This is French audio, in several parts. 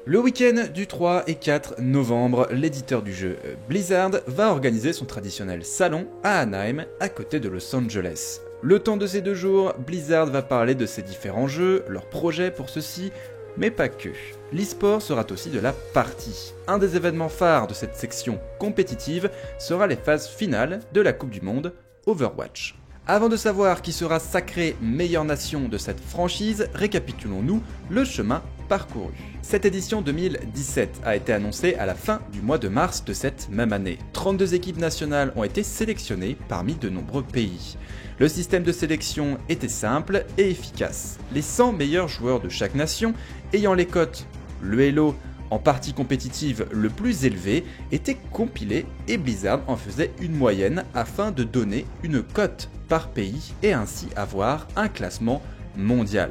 Le week-end du 3 et 4 novembre, l'éditeur du jeu Blizzard va organiser son traditionnel salon à Anaheim, à côté de Los Angeles. Le temps de ces 2 jours, Blizzard va parler de ses différents jeux, leurs projets pour ceux-ci, mais pas que. L'e-sport sera aussi de la partie. Un des événements phares de cette section compétitive sera les phases finales de la Coupe du Monde Overwatch. Avant de savoir qui sera sacré meilleure nation de cette franchise, récapitulons-nous le chemin parcouru. Cette édition 2017 a été annoncée à la fin du mois de mars de cette même année. 32 équipes nationales ont été sélectionnées parmi de nombreux pays. Le système de sélection était simple et efficace. Les 100 meilleurs joueurs de chaque nation, ayant les cotes, le Elo, en partie compétitive le plus élevé, étaient compilés et Blizzard en faisait une moyenne afin de donner une cote par pays et ainsi avoir un classement mondial.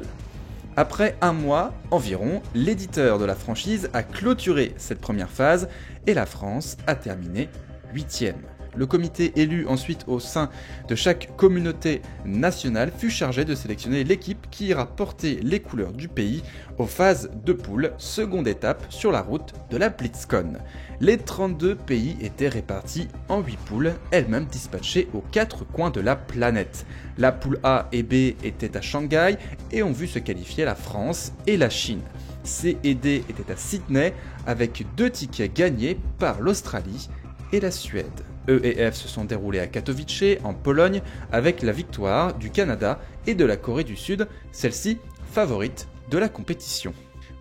Après un mois environ, l'éditeur de la franchise a clôturé cette première phase et la France a terminé 8e. Le comité élu ensuite au sein de chaque communauté nationale fut chargé de sélectionner l'équipe qui ira porter les couleurs du pays aux phases de poule, seconde étape sur la route de la BlitzCon. Les 32 pays étaient répartis en 8 poules, elles-mêmes dispatchées aux 4 coins de la planète. La poule A et B étaient à Shanghai et ont vu se qualifier la France et la Chine. C et D étaient à Sydney avec 2 tickets gagnés par l'Australie et la Suède. E et F se sont déroulés à Katowice, en Pologne, avec la victoire du Canada et de la Corée du Sud, celle-ci favorite de la compétition.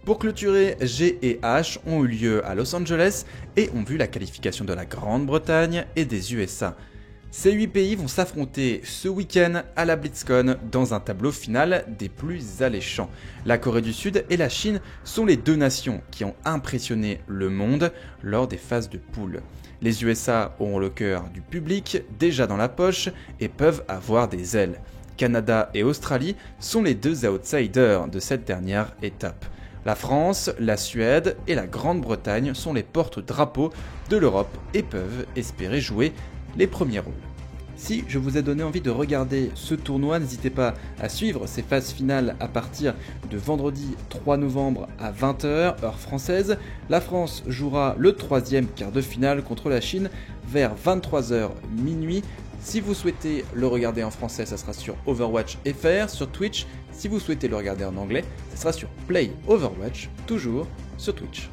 Pour clôturer, G et H ont eu lieu à Los Angeles et ont vu la qualification de la Grande-Bretagne et des USA. Ces 8 pays vont s'affronter ce week-end à la BlitzCon dans un tableau final des plus alléchants. La Corée du Sud et la Chine sont les 2 nations qui ont impressionné le monde lors des phases de poule. Les USA auront le cœur du public déjà dans la poche et peuvent avoir des ailes. Canada et Australie sont les 2 outsiders de cette dernière étape. La France, la Suède et la Grande-Bretagne sont les porte-drapeaux de l'Europe et peuvent espérer jouer les premiers rôles. Si je vous ai donné envie de regarder ce tournoi, n'hésitez pas à suivre ces phases finales à partir de vendredi 3 novembre à 20h, heure française. La France jouera le 3e quart de finale contre la Chine vers 23h minuit. Si vous souhaitez le regarder en français, ça sera sur Overwatch FR, sur Twitch. Si vous souhaitez le regarder en anglais, ça sera sur Play Overwatch, toujours sur Twitch.